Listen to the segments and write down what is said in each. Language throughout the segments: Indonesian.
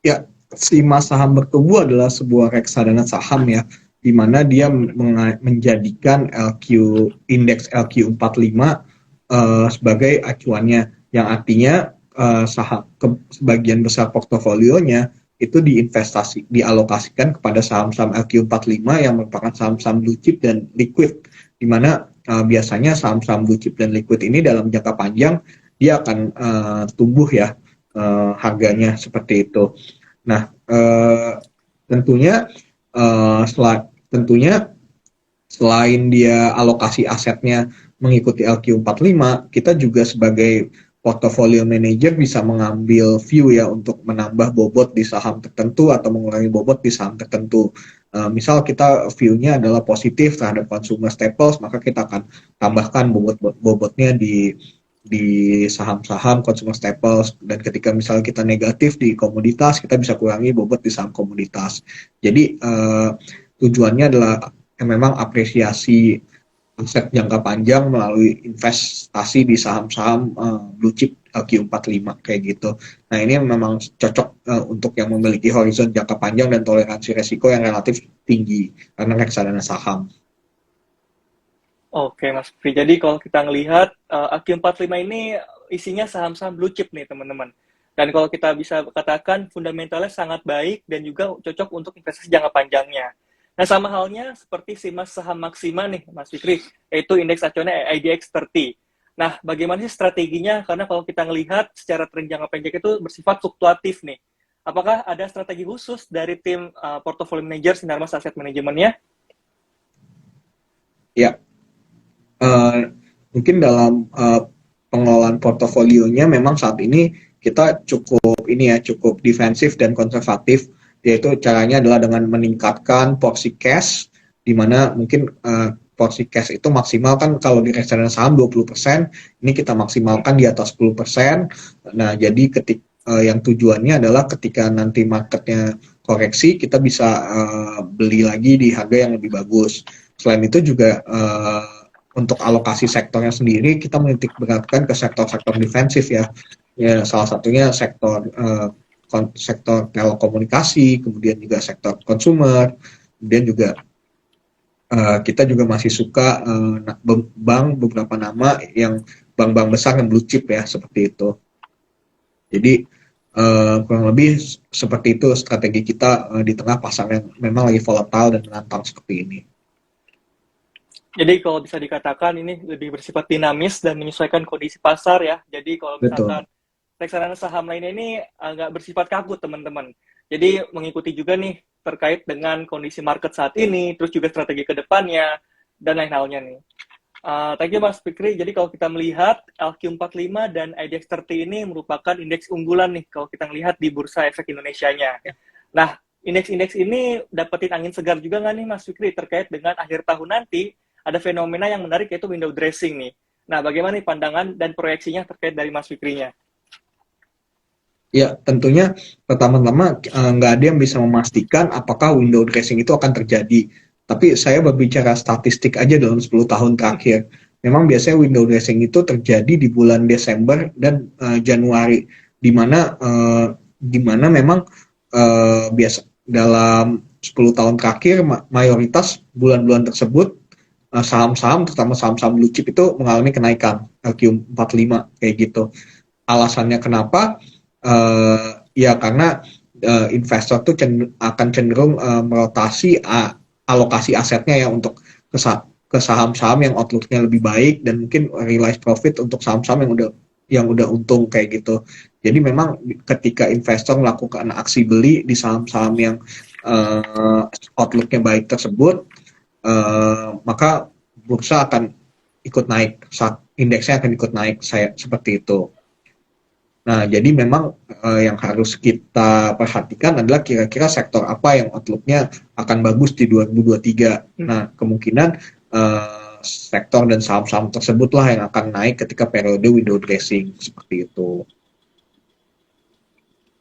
Ya, si Mas Saham Bertumbuh adalah sebuah reksadana saham ya, di mana dia menjadikan indeks LQ45 sebagai acuannya, yang artinya sebagian besar portofolionya itu dialokasikan kepada saham-saham LQ45 yang merupakan saham-saham blue chip dan liquid, di mana biasanya saham-saham blue chip dan liquid ini dalam jangka panjang dia akan tumbuh ya, harganya seperti itu. Nah, tentunya tentunya selain dia alokasi asetnya mengikuti LQ45, kita juga sebagai portfolio manager bisa mengambil view ya untuk menambah bobot di saham tertentu atau mengurangi bobot di saham tertentu. Misal kita view-nya adalah positif terhadap consumer staples, maka kita akan tambahkan bobotnya di saham-saham consumer staples, dan ketika misalnya kita negatif di komoditas, kita bisa kurangi bobot di saham komoditas. Jadi tujuannya adalah memang apresiasi aset jangka panjang melalui investasi di saham-saham blue chip LQ45 kayak gitu. Nah, ini memang cocok untuk yang memiliki horizon jangka panjang dan toleransi resiko yang relatif tinggi karena reksadana saham. Oke, Mas Fikri. Jadi kalau kita ngelihat AK45 ini isinya saham-saham blue chip nih, teman-teman. Dan kalau kita bisa katakan fundamentalnya sangat baik dan juga cocok untuk investasi jangka panjangnya. Nah, sama halnya seperti si Mas saham Maksima nih, Mas Fikri, yaitu indeks acuannya IDX 30. Nah, bagaimana sih strateginya? Karena kalau kita ngelihat secara tren jangka pendek itu bersifat fluktuatif nih. Apakah ada strategi khusus dari tim portfolio manager Sinarmas Asset Manajemennya? Ya, uh, mungkin dalam pengelolaan portofolionya memang saat ini kita cukup defensif dan konservatif, yaitu caranya adalah dengan meningkatkan porsi cash, di mana mungkin porsi cash itu maksimal kan kalau di reksadana saham 20%, ini kita maksimalkan di atas 10%. Nah, jadi yang tujuannya adalah ketika nanti marketnya koreksi, kita bisa beli lagi di harga yang lebih bagus. Selain itu juga untuk alokasi sektornya sendiri kita menitik beratkan ke sektor-sektor defensif ya. Ya, salah satunya sektor telekomunikasi, kemudian juga sektor consumer, kemudian juga kita juga masih suka beberapa nama yang bank-bank besar yang blue chip ya, seperti itu. Jadi kurang lebih seperti itu strategi kita di tengah pasar yang memang lagi volatile dan menantang seperti ini. Jadi kalau bisa dikatakan ini lebih bersifat dinamis dan menyesuaikan kondisi pasar ya. Jadi kalau Betul. misalkan reksadana saham lainnya ini agak bersifat kaku teman-teman. Jadi mengikuti juga nih terkait dengan kondisi market saat ini, terus juga strategi ke depannya, dan lain halnya nih. Thank you Mas Fikri. Jadi kalau kita melihat LQ45 dan IDX 30 ini merupakan indeks unggulan nih kalau kita melihat di Bursa Efek Indonesia-nya. Nah, indeks-indeks ini dapetin angin segar juga nggak nih Mas Fikri terkait dengan akhir tahun nanti ada fenomena yang menarik yaitu window dressing nih. Nah, bagaimana nih pandangan dan proyeksinya terkait dari Mas Fikrinya? Ya, tentunya pertama-tama nggak ada yang bisa memastikan apakah window dressing itu akan terjadi. Tapi saya berbicara statistik aja dalam 10 tahun terakhir. Memang biasanya window dressing itu terjadi di bulan Desember dan Januari, di mana memang biasa dalam 10 tahun terakhir mayoritas bulan-bulan tersebut saham-saham, terutama saham-saham blue chip itu mengalami kenaikan LQ45 kayak gitu. Alasannya kenapa? Ya karena investor tuh akan cenderung merotasi alokasi asetnya ya untuk ke saham-saham yang outlooknya lebih baik dan mungkin realize profit untuk saham-saham yang udah untung kayak gitu. Jadi memang ketika investor melakukan aksi beli di saham-saham yang outlooknya baik tersebut, maka bursa akan ikut naik, indeksnya akan ikut naik, saya seperti itu. Nah, jadi memang yang harus kita perhatikan adalah kira-kira sektor apa yang outlook-nya akan bagus di 2023. Nah, kemungkinan sektor dan saham-saham tersebutlah yang akan naik ketika periode window dressing, seperti itu.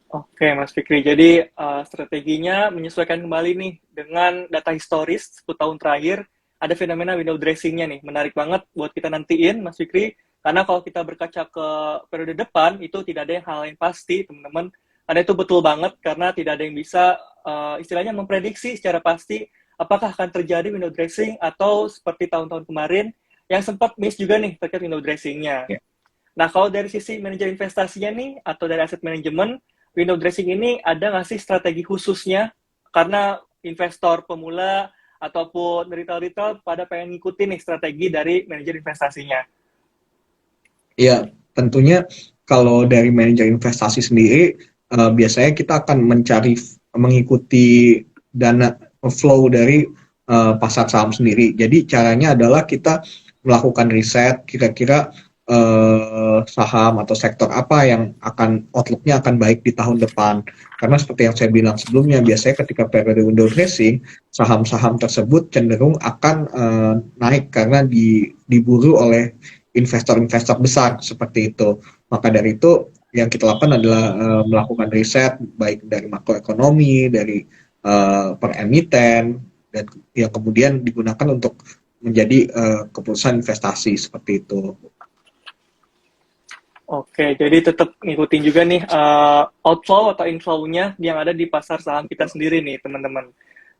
Oke, Mas Fikri. Jadi strateginya menyesuaikan kembali nih dengan data historis 10 tahun terakhir. Ada fenomena window dressing-nya nih. Menarik banget buat kita nantiin, Mas Fikri. Karena kalau kita berkaca ke periode depan, itu tidak ada hal yang pasti, teman-teman. Karena itu betul banget, karena tidak ada yang bisa istilahnya memprediksi secara pasti apakah akan terjadi window dressing atau seperti tahun-tahun kemarin yang sempat miss juga nih terkait window dressing-nya. Ya. Nah, kalau dari sisi manajer investasinya nih, atau dari aset manajemen, window dressing ini ada nggak sih strategi khususnya? Karena investor pemula ataupun retail-retail pada pengen ngikutin nih strategi dari manajer investasinya. Ya, tentunya kalau dari manajer investasi sendiri, biasanya kita akan mengikuti dana flow dari pasar saham sendiri. Jadi caranya adalah kita melakukan riset kira-kira saham atau sektor apa yang outlook-nya akan baik di tahun depan. Karena seperti yang saya bilang sebelumnya, biasanya ketika periode window dressing, saham-saham tersebut cenderung akan naik karena diburu oleh investor-investor besar seperti itu. Maka dari itu yang kita lakukan adalah melakukan riset baik dari makroekonomi, dari per emiten, dan yang kemudian digunakan untuk menjadi keputusan investasi seperti itu. Oke, jadi tetap ngikutin juga nih outflow atau inflow-nya yang ada di pasar saham kita sendiri nih, teman-teman.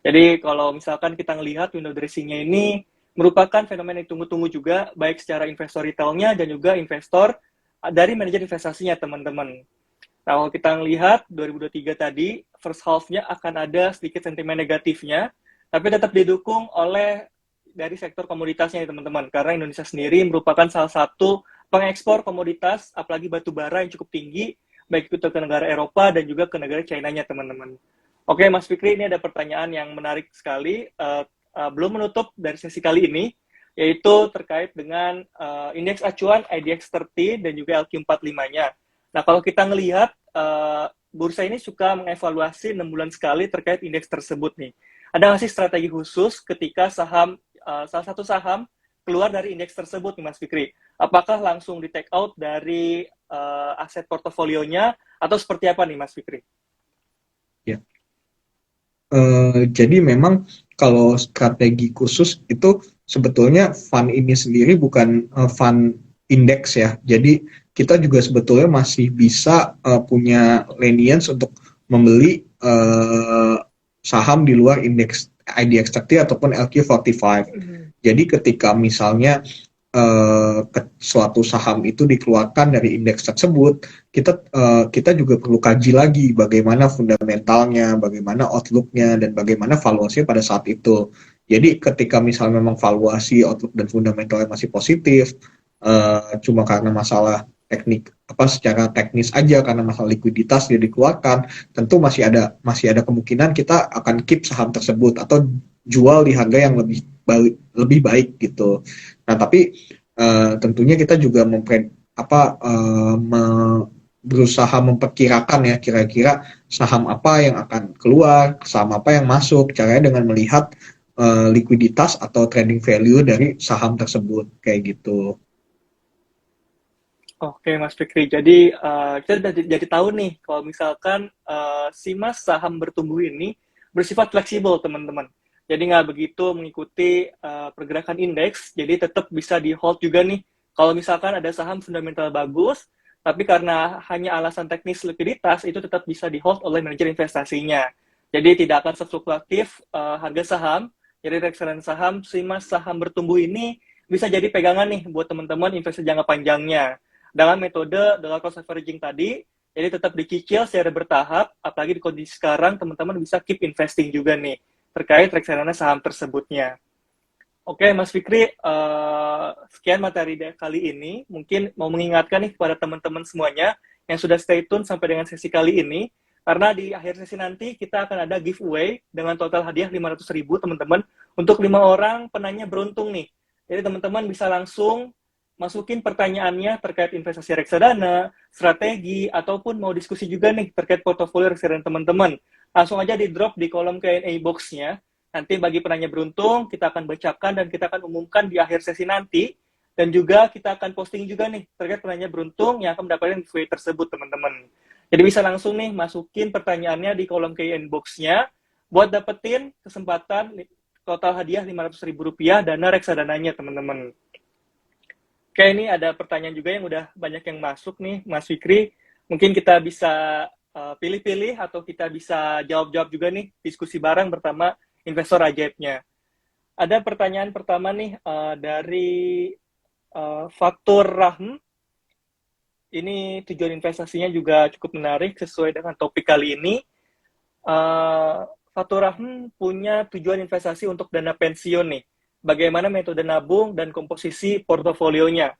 Jadi kalau misalkan kita ngelihat window dressing-nya ini merupakan fenomena yang tunggu-tunggu juga, baik secara investor retailnya dan juga investor dari manajer investasinya, teman-teman. Nah, kalau kita ngelihat 2023 tadi, first half-nya akan ada sedikit sentimen negatifnya, tapi tetap didukung oleh dari sektor komoditasnya, teman-teman. Karena Indonesia sendiri merupakan salah satu pengekspor komoditas, apalagi batu bara yang cukup tinggi, baik itu ke negara Eropa dan juga ke negara China-nya, teman-teman. Oke, Mas Fikri, ini ada pertanyaan yang menarik sekali. Belum menutup dari sesi kali ini, yaitu terkait dengan indeks acuan IDX 30 dan juga LQ45-nya. Nah, kalau kita ngelihat, bursa ini suka mengevaluasi 6 bulan sekali terkait indeks tersebut nih. Ada nggak sih strategi khusus ketika salah satu saham keluar dari indeks tersebut nih, Mas Fikri? Apakah langsung di take out dari aset portofolionya atau seperti apa nih, Mas Fikri? Ya. Jadi memang kalau strategi khusus itu sebetulnya fund ini sendiri bukan fund indeks ya. Jadi kita juga sebetulnya masih bisa punya lenience untuk membeli saham di luar indeks IDX 30 ataupun LQ45. Jadi ketika misalnya suatu saham itu dikeluarkan dari indeks tersebut, kita juga perlu kaji lagi bagaimana fundamentalnya, bagaimana outlook-nya, dan bagaimana valuasinya pada saat itu. Jadi ketika misalnya memang valuasi, outlook, dan fundamentalnya masih positif, cuma karena masalah secara teknis aja, karena masalah likuiditas dia dikeluarkan, tentu masih ada kemungkinan kita akan keep saham tersebut atau jual di harga yang lebih baik gitu. Nah, tapi tentunya kita juga berusaha memperkirakan ya kira-kira saham apa yang akan keluar, saham apa yang masuk, caranya dengan melihat likuiditas atau trading value dari saham tersebut kayak gitu. Oke, Mas Fikri. Jadi kita jadi tahu nih kalau misalkan si Mas saham bertumbuh ini bersifat fleksibel, teman-teman. Jadi nggak begitu mengikuti pergerakan indeks, jadi tetap bisa di hold juga nih. Kalau misalkan ada saham fundamental bagus, tapi karena hanya alasan teknis likuiditas, itu tetap bisa di hold oleh manajer investasinya. Jadi tidak akan sefluktuatif harga saham. Jadi reksadana saham, si Mas saham bertumbuh ini bisa jadi pegangan nih buat teman-teman investasi jangka panjangnya. Dengan metode dollar cost averaging tadi, jadi tetap dicicil secara bertahap, apalagi di kondisi sekarang teman-teman bisa keep investing juga nih terkait reksadana saham tersebutnya. Oke, Mas Fikri, sekian materi kali ini. Mungkin mau mengingatkan nih kepada teman-teman semuanya yang sudah stay tune sampai dengan sesi kali ini, karena di akhir sesi nanti kita akan ada giveaway dengan total hadiah 500.000 teman-teman untuk 5 orang penanya beruntung nih. Jadi teman-teman bisa langsung masukin pertanyaannya terkait investasi reksadana, strategi, ataupun mau diskusi juga nih terkait portofolio reksadana teman-teman. Langsung aja di drop di kolom Q&A box-nya. Nanti bagi penanya beruntung, kita akan bacakan dan kita akan umumkan di akhir sesi nanti. Dan juga kita akan posting juga nih terkait penanya beruntung yang akan mendapatkan giveaway tersebut, teman-teman. Jadi bisa langsung nih masukin pertanyaannya di kolom Q&A box-nya buat dapetin kesempatan total hadiah Rp500.000 dana reksadananya, teman-teman. Oke, ini ada pertanyaan juga yang udah banyak yang masuk nih, Mas Fikri. Mungkin kita bisa pilih-pilih atau kita bisa jawab-jawab juga nih, diskusi bareng bersama investor ajaibnya. Ada pertanyaan pertama nih dari Fatur Rahm. Ini tujuan investasinya juga cukup menarik sesuai dengan topik kali ini. Fatur Rahm punya tujuan investasi untuk dana pensiun nih. Bagaimana metode nabung dan komposisi portofolionya?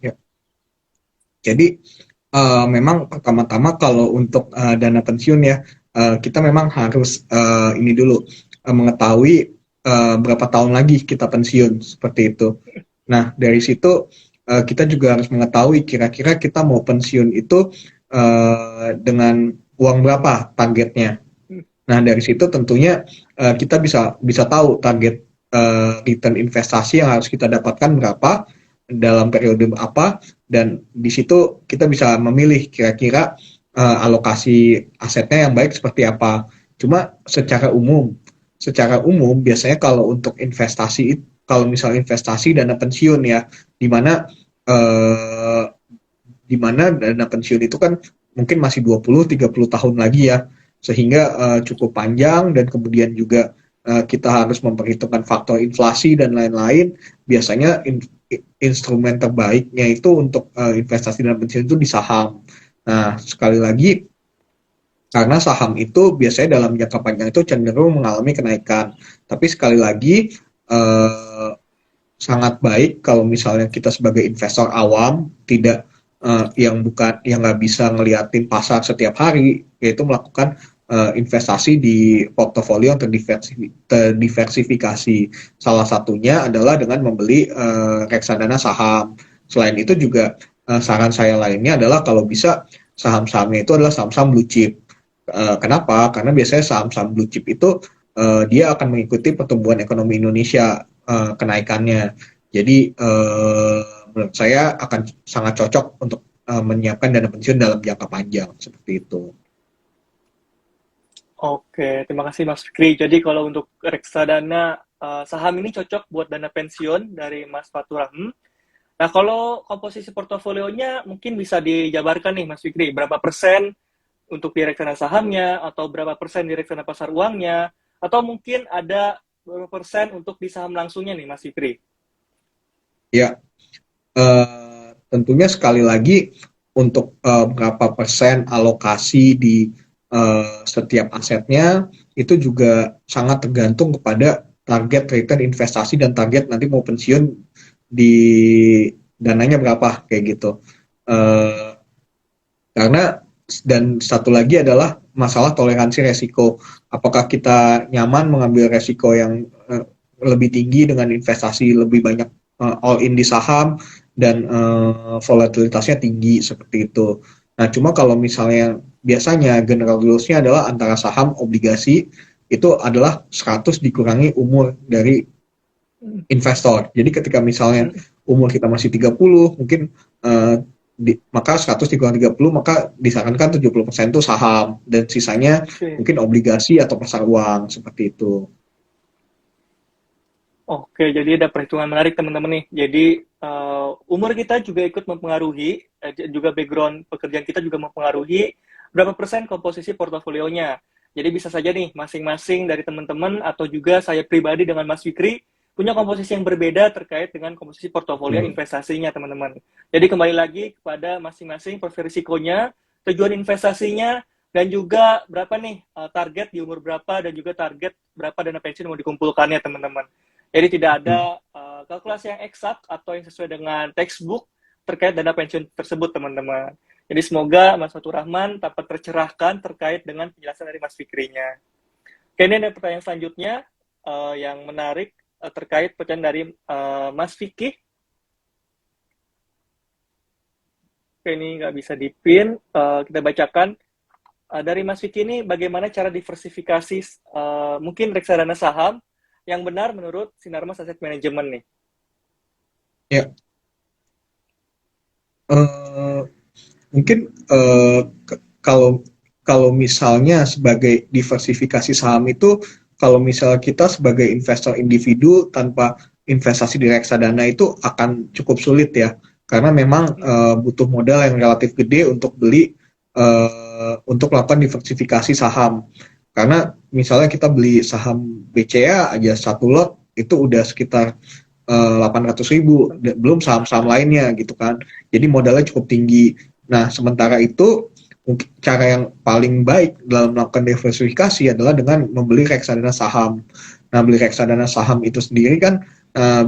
Ya. Jadi memang pertama-tama kalau untuk dana pensiun ya, kita memang harus ini dulu mengetahui berapa tahun lagi kita pensiun seperti itu. Nah dari situ kita juga harus mengetahui kira-kira kita mau pensiun itu dengan uang berapa targetnya. Nah dari situ tentunya kita bisa tahu target return investasi yang harus kita dapatkan berapa dalam periode apa, dan di situ kita bisa memilih kira-kira alokasi asetnya yang baik seperti apa. Cuma secara umum biasanya kalau untuk investasi, kalau misal investasi dana pensiun ya, di mana dana pensiun itu kan mungkin masih 20-30 tahun lagi ya, sehingga cukup panjang, dan kemudian juga kita harus memperhitungkan faktor inflasi dan lain-lain. Biasanya instrumen terbaiknya itu untuk investasi dana pensiun itu di saham. Nah, sekali lagi, karena saham itu biasanya dalam jangka panjang itu cenderung mengalami kenaikan. Tapi sekali lagi, sangat baik kalau misalnya kita sebagai investor awam tidak yang nggak bisa ngeliatin pasar setiap hari, yaitu melakukan investasi di portofolio yang terdiversifikasi. Salah satunya adalah dengan membeli reksadana saham. Selain itu juga saran saya lainnya adalah kalau bisa saham-sahamnya itu adalah saham-saham blue chip. Kenapa? Karena biasanya saham-saham blue chip itu dia akan mengikuti pertumbuhan ekonomi Indonesia kenaikannya. Jadi menurut saya akan sangat cocok untuk menyiapkan dana pensiun dalam jangka panjang seperti itu. Oke, terima kasih Mas Fikri. Jadi kalau untuk reksadana saham ini cocok buat dana pensiun dari Mas Fatur Rahm. Nah, kalau komposisi portofolionya mungkin bisa dijabarkan nih Mas Fikri, berapa persen untuk di reksadana sahamnya, atau berapa persen di reksadana pasar uangnya, atau mungkin ada berapa persen untuk di saham langsungnya nih Mas Fikri? Ya, tentunya sekali lagi untuk berapa persen alokasi di setiap asetnya itu juga sangat tergantung kepada target return investasi dan target nanti mau pensiun di dananya berapa kayak gitu. Karena dan satu lagi adalah masalah toleransi resiko. Apakah kita nyaman mengambil resiko yang lebih tinggi dengan investasi lebih banyak all in di saham dan volatilitasnya tinggi seperti itu. Nah, cuma kalau misalnya biasanya general rules-nya adalah antara saham, obligasi, itu adalah 100 dikurangi umur dari investor. Jadi ketika misalnya umur kita masih 30, mungkin maka 100 dikurangi 30, maka disarankan 70% itu saham, dan sisanya mungkin obligasi atau pasar uang, seperti itu. Oke, jadi ada perhitungan menarik teman-teman nih. Jadi umur kita juga ikut mempengaruhi, juga background pekerjaan kita juga mempengaruhi berapa persen komposisi portofolionya. Jadi bisa saja nih masing-masing dari teman-teman atau juga saya pribadi dengan Mas Fikri punya komposisi yang berbeda terkait dengan komposisi portofolio investasinya teman-teman. Jadi kembali lagi kepada masing-masing profil risikonya, tujuan investasinya, dan juga berapa nih target di umur berapa, dan juga target berapa dana pensiun mau dikumpulkannya teman-teman. Jadi tidak ada kalkulasi yang eksak atau yang sesuai dengan textbook terkait dana pensiun tersebut, teman-teman. Jadi semoga Mas Fatur Rahman dapat tercerahkan terkait dengan penjelasan dari Mas Fikrinya. Oke, ini ada pertanyaan selanjutnya yang menarik terkait pertanyaan dari Mas Fikri. Oke, ini nggak bisa dipin. Kita bacakan. Dari Mas Fikri ini, bagaimana cara diversifikasi mungkin reksadana saham yang benar menurut Sinarmas Asset Management nih? Ya, mungkin kalau misalnya sebagai diversifikasi saham itu, kalau misalnya kita sebagai investor individu tanpa investasi di reksadana itu akan cukup sulit ya, karena memang butuh modal yang relatif gede untuk beli untuk melakukan diversifikasi saham. Karena misalnya kita beli saham BCA aja satu lot itu udah sekitar 800.000, belum saham-saham lainnya gitu kan. Jadi modalnya cukup tinggi. Nah, sementara itu mungkin cara yang paling baik dalam melakukan diversifikasi adalah dengan membeli reksadana saham. Nah, beli reksadana saham itu sendiri kan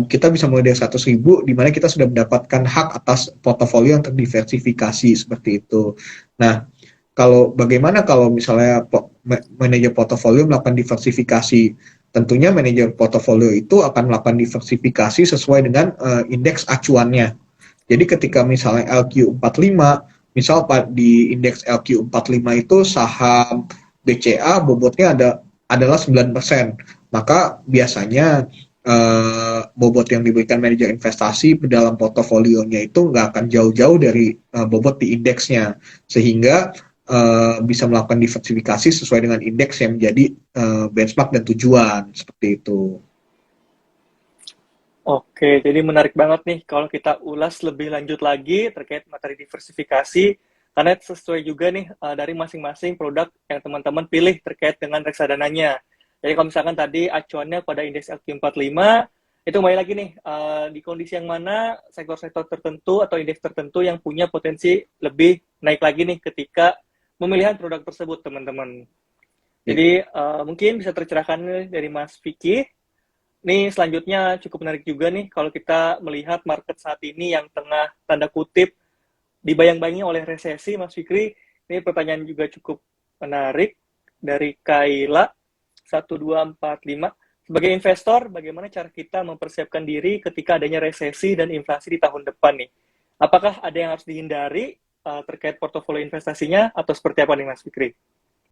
kita bisa mulai dari 100.000, di mana kita sudah mendapatkan hak atas portofolio yang terdiversifikasi seperti itu. Nah, kalau bagaimana kalau misalnya manajer portofolio melakukan diversifikasi? Tentunya manajer portofolio itu akan melakukan diversifikasi sesuai dengan indeks acuannya. Jadi ketika misalnya LQ45, misal di indeks LQ45 itu saham BCA bobotnya adalah 9%, maka biasanya bobot yang diberikan manajer investasi dalam portofolionya itu nggak akan jauh-jauh dari bobot di indeksnya, sehingga bisa melakukan diversifikasi sesuai dengan indeks yang menjadi benchmark dan tujuan, seperti itu. Oke, jadi menarik banget nih kalau kita ulas lebih lanjut lagi terkait materi diversifikasi, karena sesuai juga nih dari masing-masing produk yang teman-teman pilih terkait dengan reksadananya. Jadi kalau misalkan tadi acuannya pada indeks LQ45, itu kembali lagi nih di kondisi yang mana sektor-sektor tertentu atau indeks tertentu yang punya potensi lebih naik lagi nih ketika pemilihan produk tersebut, teman-teman. Jadi mungkin bisa tercerahkan dari Mas Vicky. Nih selanjutnya cukup menarik juga nih kalau kita melihat market saat ini yang tengah tanda kutip dibayang-bayangi oleh resesi, Mas Fikri. Ini pertanyaan juga cukup menarik dari Kaila 1245. Sebagai investor, bagaimana cara kita mempersiapkan diri ketika adanya resesi dan inflasi di tahun depan nih? Apakah ada yang harus dihindari terkait portofolio investasinya atau seperti apa nih Mas Fikri?